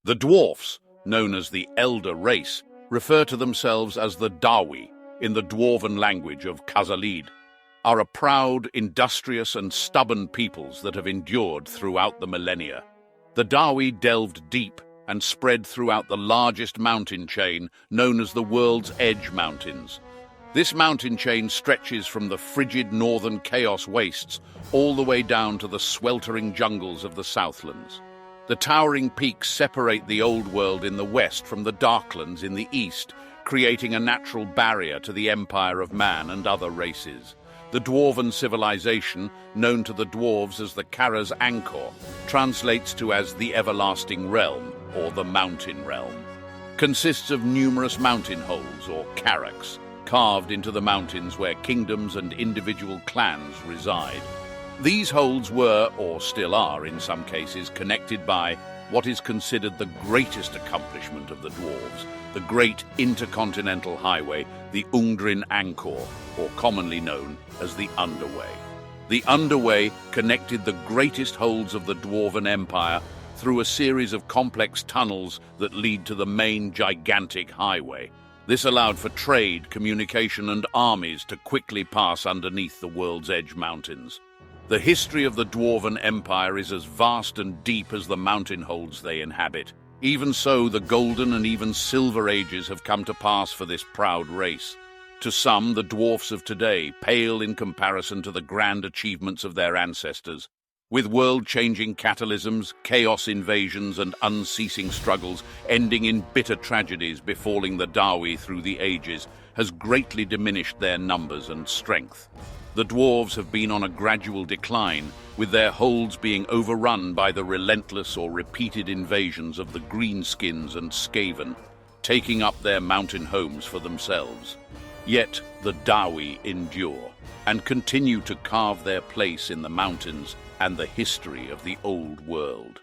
The dwarfs, known as the elder race, refer to themselves as the Dawi in the Dwarven language of Khazalid, are a proud, industrious and stubborn peoples that have endured throughout the millennia. The Dawi delved deep and spread throughout the largest mountain chain known as the World's Edge Mountains. This mountain chain stretches from the frigid northern chaos wastes all the way down to the sweltering jungles of the Southlands. The towering peaks separate the Old World in the west from the Darklands in the east, creating a natural barrier to the empire of man and other races. The Dwarven civilization, known to the dwarves as the Karas Angkor, translates to as the Everlasting Realm, or the Mountain Realm. Consists of numerous mountain holes, or karaks, carved into the mountains where kingdoms and individual clans reside. These holds were, or still are in some cases, connected by what is considered the greatest accomplishment of the dwarves, the Great Intercontinental Highway, the Ungdrin Angkor, or commonly known as the Underway. The Underway connected the greatest holds of the Dwarven Empire through a series of complex tunnels that lead to the main gigantic highway. This allowed for trade, communication, and armies to quickly pass underneath the World's Edge Mountains. The history of the Dwarven Empire is as vast and deep as the mountain holds they inhabit. Even so, the Golden and even Silver Ages have come to pass for this proud race. To some, the dwarfs of today pale in comparison to the grand achievements of their ancestors. With world-changing catalysms, chaos invasions, and unceasing struggles ending in bitter tragedies befalling the Dawi through the ages, has greatly diminished their numbers and strength. The dwarves have been on a gradual decline, with their holds being overrun by the relentless or repeated invasions of the greenskins and Skaven, taking up their mountain homes for themselves. Yet the Dawi endure, and continue to carve their place in the mountains and the history of the Old World.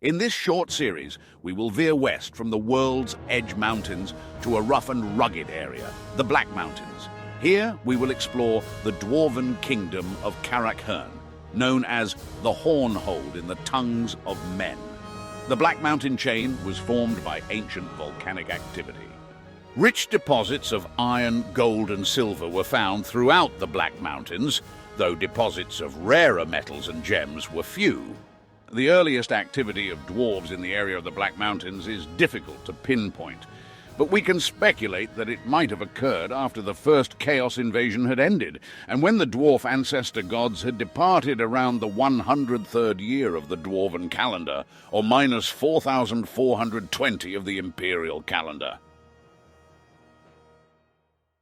In this short series, we will veer west from the World's Edge Mountains to a rough and rugged area, the Black Mountains. Here we will explore the Dwarven kingdom of Karak Hirn, known as the Hornhold in the tongues of men. The Black Mountain chain was formed by ancient volcanic activity. Rich deposits of iron, gold and silver were found throughout the Black Mountains, though deposits of rarer metals and gems were few. The earliest activity of dwarves in the area of the Black Mountains is difficult to pinpoint, but we can speculate that it might have occurred after the first Chaos invasion had ended, and when the dwarf ancestor gods had departed around the 103rd year of the Dwarven calendar, or minus 4,420 of the Imperial calendar.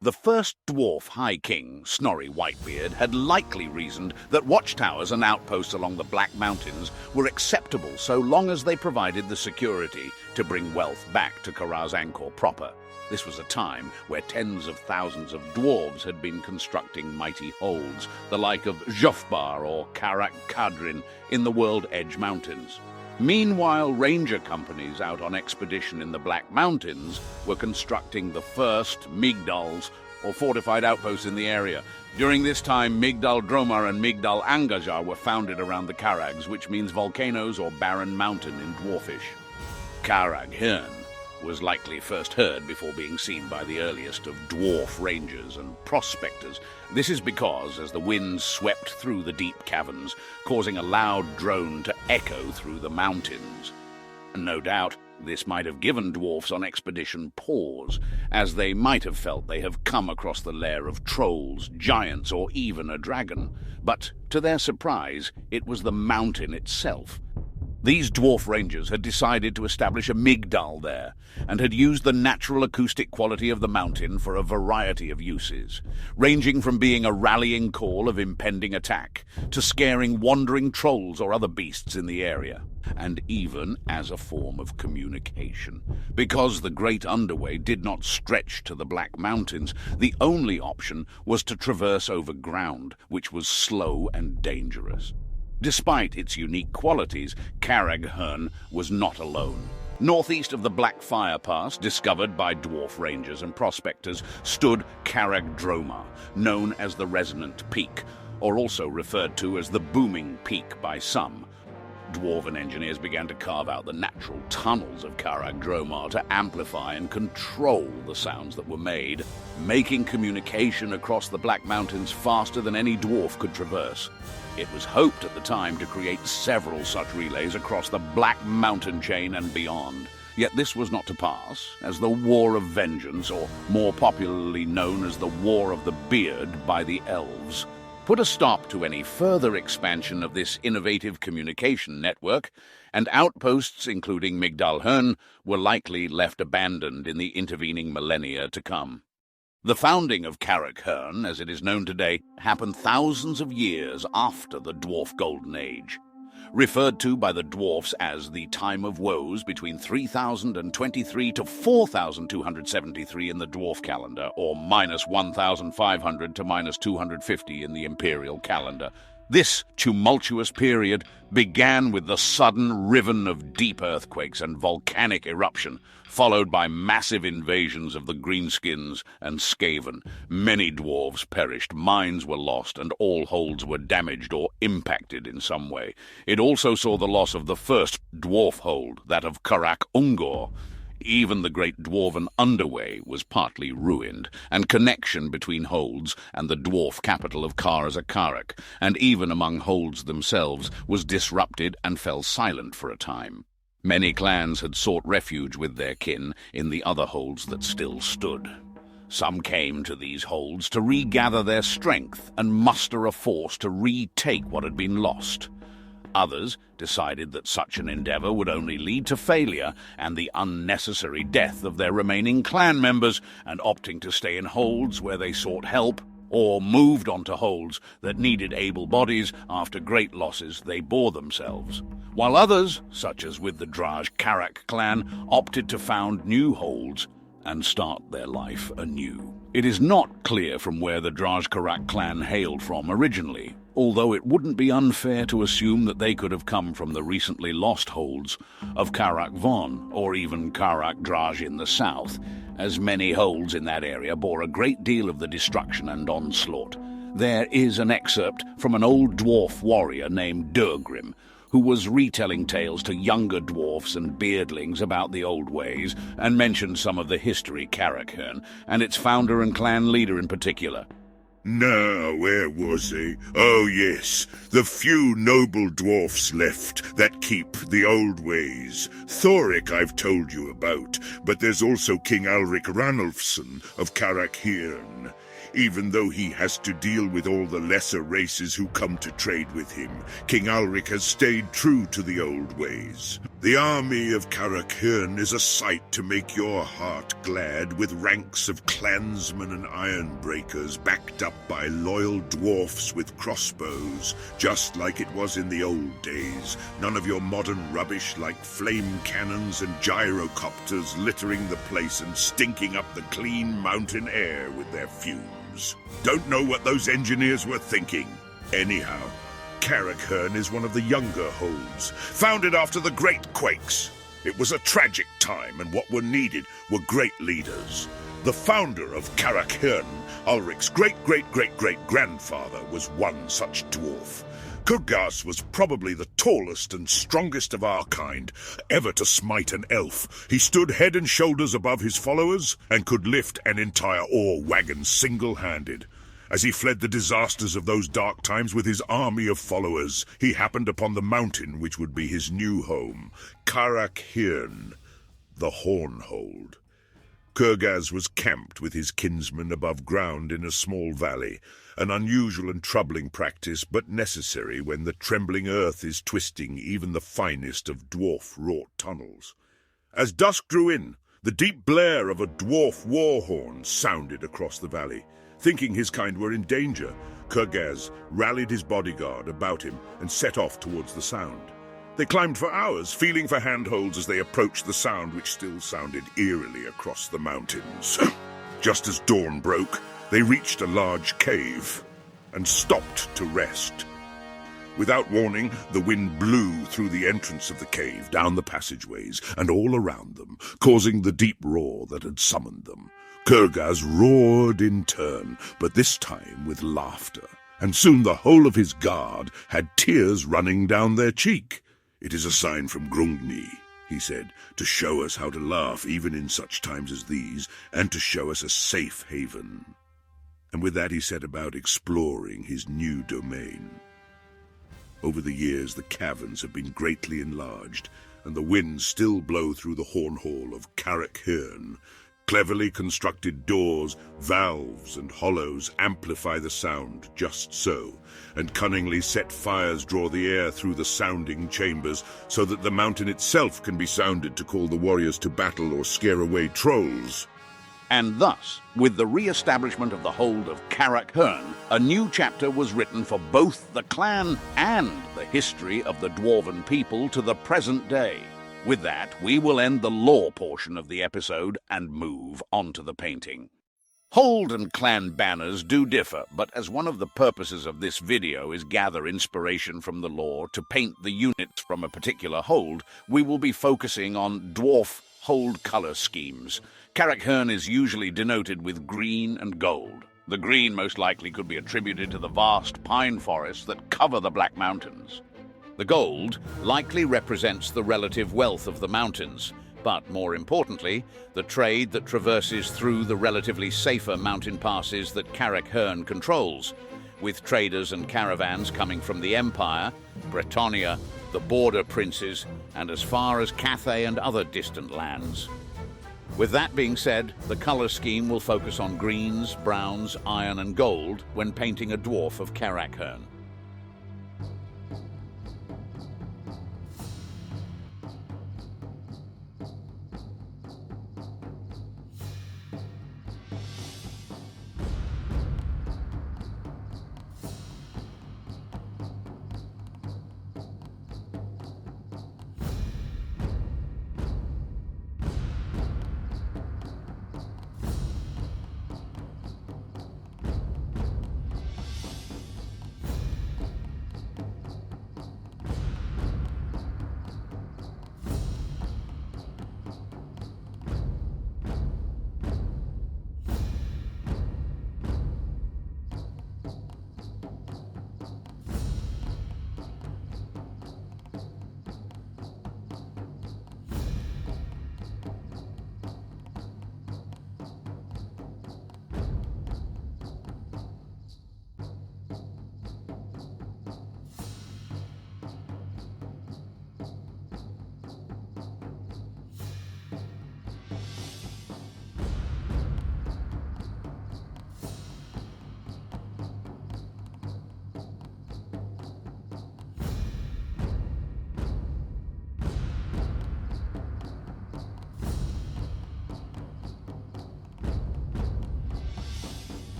The first dwarf High King, Snorri Whitebeard, had likely reasoned that watchtowers and outposts along the Black Mountains were acceptable so long as they provided the security to bring wealth back to Karaz Angkor proper. This was a time where tens of thousands of dwarves had been constructing mighty holds, the like of Jofbar or Karak Hirn in the World Edge Mountains. Meanwhile, ranger companies out on expedition in the Black Mountains were constructing the first Migdals, or fortified outposts in the area. During this time, Migdal Dromar and Migdal Angajar were founded around the Karags, which means volcanoes or barren mountain in Dwarfish. Karak Hirn was likely first heard before being seen by the earliest of dwarf rangers and prospectors. This is because, as the winds swept through the deep caverns, causing a loud drone to echo through the mountains. No doubt, this might have given dwarfs on expedition pause, as they might have felt they have come across the lair of trolls, giants, or even a dragon. But, to their surprise, it was the mountain itself. These dwarf rangers had decided to establish a Migdal there, and had used the natural acoustic quality of the mountain for a variety of uses, ranging from being a rallying call of impending attack, to scaring wandering trolls or other beasts in the area, and even as a form of communication. Because the Great Underway did not stretch to the Black Mountains, the only option was to traverse over ground, which was slow and dangerous. Despite its unique qualities, Karak Hirn was not alone. Northeast of the Black Fire Pass, discovered by dwarf rangers and prospectors, stood Karak Dromar, known as the Resonant Peak, or also referred to as the Booming Peak by some. Dwarven engineers began to carve out the natural tunnels of Karak Dromar to amplify and control the sounds that were made, making communication across the Black Mountains faster than any dwarf could traverse. It was hoped at the time to create several such relays across the Black Mountain chain and beyond. Yet this was not to pass, as the War of Vengeance, or more popularly known as the War of the Beard by the Elves, put a stop to any further expansion of this innovative communication network, and outposts including Migdal Hirn were likely left abandoned in the intervening millennia to come. The founding of Karak Hirn, as it is known today, happened thousands of years after the Dwarf Golden Age. Referred to by the dwarfs as the Time of Woes between 3023 to 4273 in the dwarf calendar, or minus 1500 to minus 250 in the imperial calendar. This tumultuous period began with the sudden riven of deep earthquakes and volcanic eruption, followed by massive invasions of the Greenskins and Skaven. Many dwarves perished, mines were lost, and all holds were damaged or impacted in some way. It also saw the loss of the first dwarf hold, that of Karak Ungor. Even the great dwarven underway was partly ruined, and connection between holds and the dwarf capital of Karak, and even among holds themselves, was disrupted and fell silent for a time. Many clans had sought refuge with their kin in the other holds that still stood. Some came to these holds to regather their strength and muster a force to retake what had been lost. Others decided that such an endeavor would only lead to failure and the unnecessary death of their remaining clan members, and opting to stay in holds where they sought help, or moved on to holds that needed able bodies after great losses they bore themselves. While others, such as with the Draj Karak clan, opted to found new holds and start their life anew. It is not clear from where the Draj Karak clan hailed from originally, although it wouldn't be unfair to assume that they could have come from the recently lost holds of Karak Von, or even Karak Draj in the south, as many holds in that area bore a great deal of the destruction and onslaught. There is an excerpt from an old dwarf warrior named Durgrim, who was retelling tales to younger dwarfs and beardlings about the old ways, and mentioned some of the history Karak Hirn, and its founder and clan leader in particular. Now, where was he? Oh, yes, the few noble dwarfs left that keep the old ways. Thoric I've told you about, but there's also King Alric Ranulfsson of Karak Hirn. Even though he has to deal with all the lesser races who come to trade with him, King Alric has stayed true to the old ways. The army of Karak Hirn is a sight to make your heart glad, with ranks of clansmen and ironbreakers backed up by loyal dwarfs with crossbows, just like it was in the old days. None of your modern rubbish like flame cannons and gyrocopters littering the place and stinking up the clean mountain air with their fumes. Don't know what those engineers were thinking. Anyhow, Karak Hirn is one of the younger holds, founded after the Great Quakes. It was a tragic time, and what were needed were great leaders. The founder of Karak Hirn, Ulric's great-great-great-great-grandfather, was one such dwarf. Kurgas was probably the tallest and strongest of our kind ever to smite an elf. He stood head and shoulders above his followers and could lift an entire ore wagon single-handed. As he fled the disasters of those dark times with his army of followers, he happened upon the mountain which would be his new home, Karak Hirn, the Hornhold. Kurgas was camped with his kinsmen above ground in a small valley, an unusual and troubling practice, but necessary when the trembling earth is twisting even the finest of dwarf-wrought tunnels. As dusk drew in, the deep blare of a dwarf war horn sounded across the valley. Thinking his kind were in danger, Kurgas rallied his bodyguard about him and set off towards the sound. They climbed for hours, feeling for handholds as they approached the sound which still sounded eerily across the mountains. Just as dawn broke, they reached a large cave and stopped to rest. Without warning, the wind blew through the entrance of the cave, down the passageways, and all around them, causing the deep roar that had summoned them. Kurgas roared in turn, but this time with laughter, and soon the whole of his guard had tears running down their cheek. "It is a sign from Grungni," he said, "to show us how to laugh even in such times as these, and to show us a safe haven." And with that he set about exploring his new domain. Over the years the caverns have been greatly enlarged, and the winds still blow through the Hornhold of Karak Hirn. Cleverly constructed doors, valves, and hollows amplify the sound just so, and cunningly set fires draw the air through the sounding chambers so that the mountain itself can be sounded to call the warriors to battle or scare away trolls. And thus, with the re-establishment of the hold of Karak Hirn, a new chapter was written for both the clan and the history of the Dwarven people to the present day. With that, we will end the lore portion of the episode and move on to the painting. Hold and clan banners do differ, but as one of the purposes of this video is gather inspiration from the lore to paint the units from a particular hold, we will be focusing on dwarf hold color schemes. Karak Hirn is usually denoted with green and gold. The green most likely could be attributed to the vast pine forests that cover the Black Mountains. The gold likely represents the relative wealth of the mountains, but more importantly, the trade that traverses through the relatively safer mountain passes that Karak Hirn controls, with traders and caravans coming from the Empire, Bretonia, the Border Princes, and as far as Cathay and other distant lands. With that being said, the color scheme will focus on greens, browns, iron, and gold when painting a dwarf of Karak Hirn.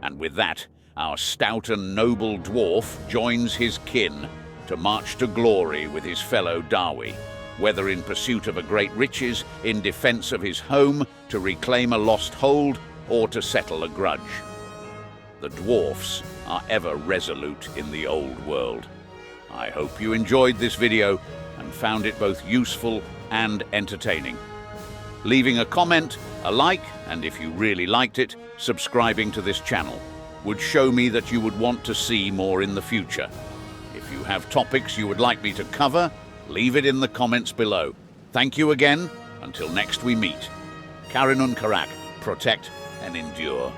And with that, our stout and noble dwarf joins his kin to march to glory with his fellow Dawi, whether in pursuit of a great riches, in defense of his home, to reclaim a lost hold, or to settle a grudge. The dwarfs are ever resolute in the old world. I hope you enjoyed this video and found it both useful and entertaining. Leaving a comment, a like, and if you really liked it, subscribing to this channel would show me that you would want to see more in the future. If you have topics you would like me to cover, leave it in the comments below. Thank you again. Until next we meet. Karin and Karak, protect and endure.